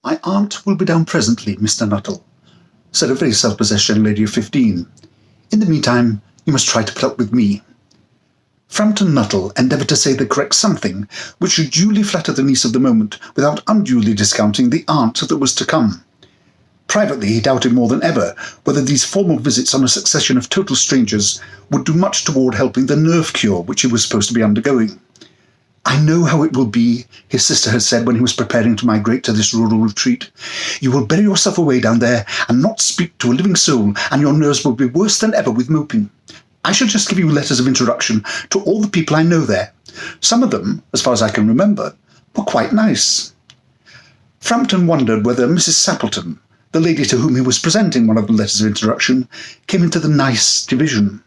"My aunt will be down presently, Mr. Nuttall," said a very self-possessed young lady of 15. "In the meantime, you must try to put up with me." Frampton Nuttall endeavoured to say the correct something which should duly flatter the niece of the moment without unduly discounting the aunt that was to come. Privately, he doubted more than ever whether these formal visits on a succession of total strangers would do much toward helping the nerve cure which he was supposed to be undergoing. "I know how it will be," his sister had said when he was preparing to migrate to this rural retreat. "You will bury yourself away down there and not speak to a living soul, and your nerves will be worse than ever with moping. I shall just give you letters of introduction to all the people I know there. Some of them, as far as I can remember, were quite nice." Frampton wondered whether Mrs. Sappleton, the lady to whom he was presenting one of the letters of introduction, came into the nice division.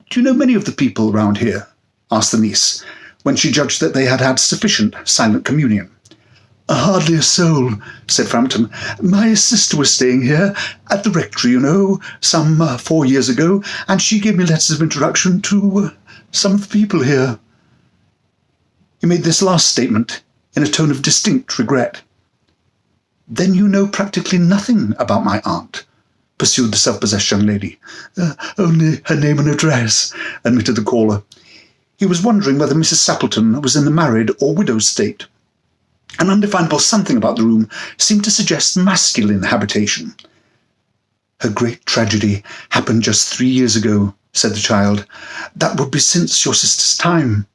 "Do you know many of the people round here?" asked the niece, when she judged that they had had sufficient silent communion. "Hardly a soul," said Frampton. "My sister was staying here, at the rectory, you know, some 4 years ago, and she gave me letters of introduction to some of the people here." He made this last statement in a tone of distinct regret. "Then you know practically nothing about my aunt?" pursued the self-possessed young lady. Only her name and address," admitted the caller. He was wondering whether Mrs. Sappleton was in the married or widowed state. An undefinable something about the room seemed to suggest masculine habitation. "Her great tragedy happened just 3 years ago," said the child. "That would be since your sister's time."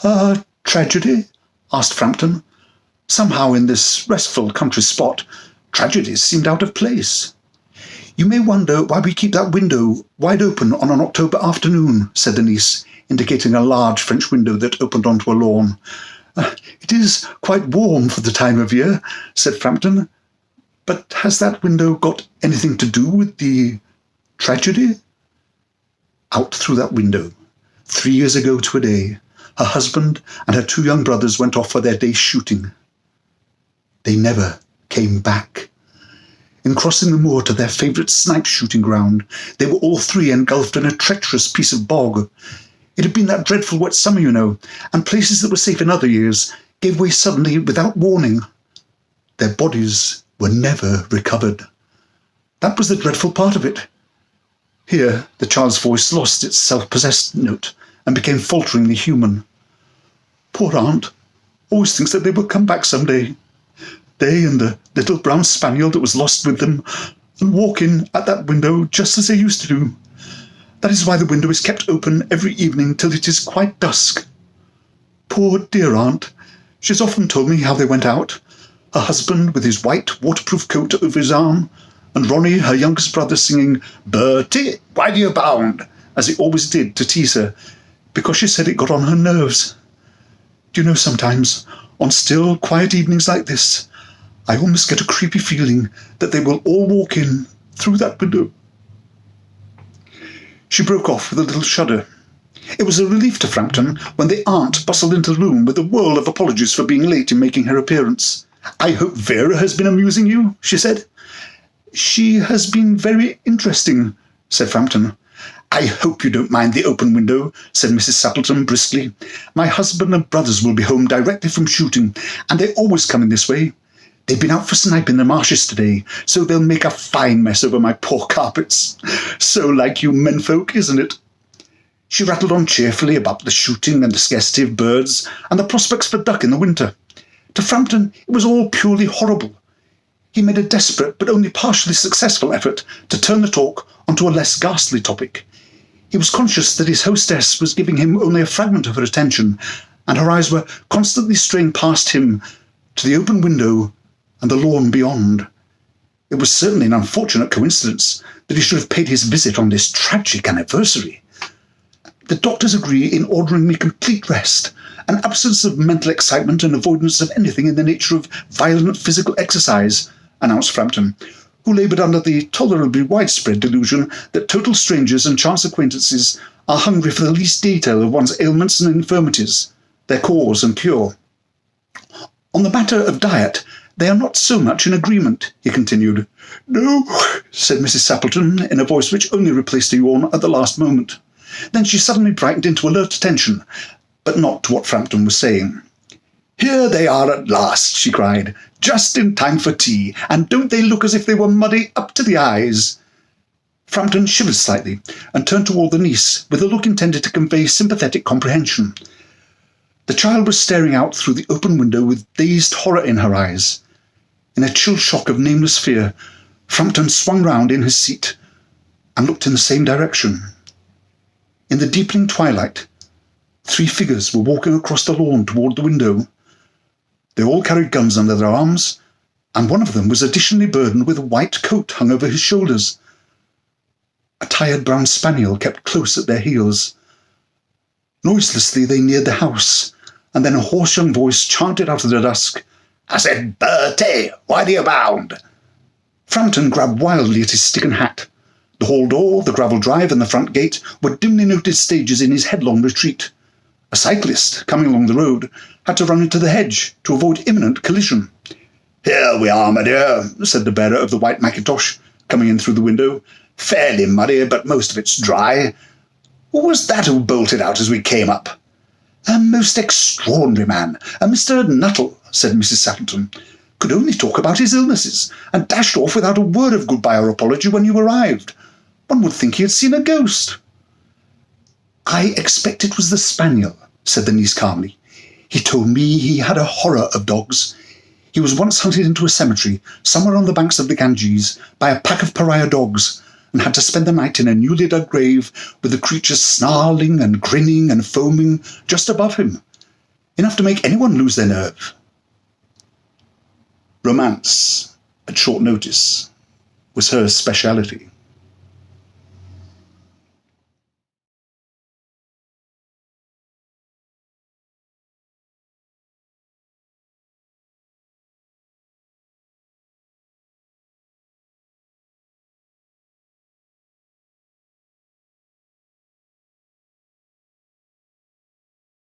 "Her tragedy?" asked Frampton. Somehow in this restful country spot, tragedies seemed out of place. "You may wonder why we keep that window wide open on an October afternoon," said the niece, indicating a large French window that opened onto a lawn. "It is quite warm for the time of year," said Frampton. "But has that window got anything to do with the tragedy?" Out through that window, 3 years ago to a day, her husband and her 2 young brothers went off for their day's shooting. They never came back. In crossing the moor to their favourite snipe shooting ground, they were all 3 engulfed in a treacherous piece of bog. It had been that dreadful wet summer, you know, and places that were safe in other years gave way suddenly without warning. Their bodies were never recovered. That was the dreadful part of it. Here the child's voice lost its self-possessed note and became falteringly human. "Poor aunt always thinks that they will come back some day. They and the little brown spaniel that was lost with them, and walk in at that window just as they used to do. That is why the window is kept open every evening till it is quite dusk. Poor dear aunt, she has often told me how they went out, her husband with his white waterproof coat over his arm, and Ronnie, her youngest brother, singing 'Bertie, why do you bound?' as he always did to tease her, because she said it got on her nerves. Do you know, sometimes, on still, quiet evenings like this, I almost get a creepy feeling that they will all walk in through that window." She broke off with a little shudder. It was a relief to Frampton when the aunt bustled into the room with a whirl of apologies for being late in making her appearance. "I hope Vera has been amusing you," she said. "She has been very interesting," said Frampton. "I hope you don't mind the open window," said Mrs. Sappleton briskly. "My husband and brothers will be home directly from shooting, and they always come in this way. They've been out for snipe in the marshes today, so they'll make a fine mess over my poor carpets. So like you menfolk, isn't it?" She rattled on cheerfully about the shooting and the scarcity of birds, and the prospects for duck in the winter. To Frampton, it was all purely horrible. He made a desperate but only partially successful effort to turn the talk onto a less ghastly topic. He was conscious that his hostess was giving him only a fragment of her attention, and her eyes were constantly straying past him to the open window and the lawn beyond. It was certainly an unfortunate coincidence that he should have paid his visit on this tragic anniversary. "The doctors agree in ordering me complete rest, an absence of mental excitement and avoidance of anything in the nature of violent physical exercise," announced Frampton, who laboured under the tolerably widespread delusion that total strangers and chance acquaintances are hungry for the least detail of one's ailments and infirmities, their cause and cure. "On the matter of diet, they are not so much in agreement," he continued. "No," said Mrs. Sappleton, in a voice which only replaced a yawn at the last moment. Then she suddenly brightened into alert attention, but not to what Frampton was saying. "Here they are at last," she cried, "just in time for tea, and don't they look as if they were muddy up to the eyes?" Frampton shivered slightly and turned toward the niece with a look intended to convey sympathetic comprehension. The child was staring out through the open window with dazed horror in her eyes. In a chill shock of nameless fear, Frampton swung round in his seat and looked in the same direction. In the deepening twilight, 3 figures were walking across the lawn toward the window. They all carried guns under their arms, and one of them was additionally burdened with a white coat hung over his shoulders. A tired brown spaniel kept close at their heels. Noiselessly they neared the house, and then a hoarse young voice chanted out of the dusk, "I said, Bertie, why do you bound?" Frampton grabbed wildly at his stick and hat. The hall door, the gravel drive, and the front gate were dimly noted stages in his headlong retreat. A cyclist, coming along the road, had to run into the hedge to avoid imminent collision. "Here we are, my dear," said the bearer of the white mackintosh, coming in through the window. "Fairly muddy, but most of it's dry. Who was that who bolted out as we came up?" "A most extraordinary man, a Mr. Nuttall," said Mrs. Sappleton. "Could only talk about his illnesses, and dashed off without a word of goodbye or apology when you arrived. One would think he had seen a ghost." "I expect it was the spaniel," said the niece calmly. "He told me he had a horror of dogs. He was once hunted into a cemetery, somewhere on the banks of the Ganges, by a pack of pariah dogs, and had to spend the night in a newly dug grave with the creatures snarling and grinning and foaming just above him. Enough to make anyone lose their nerve." Romance, at short notice, was her speciality.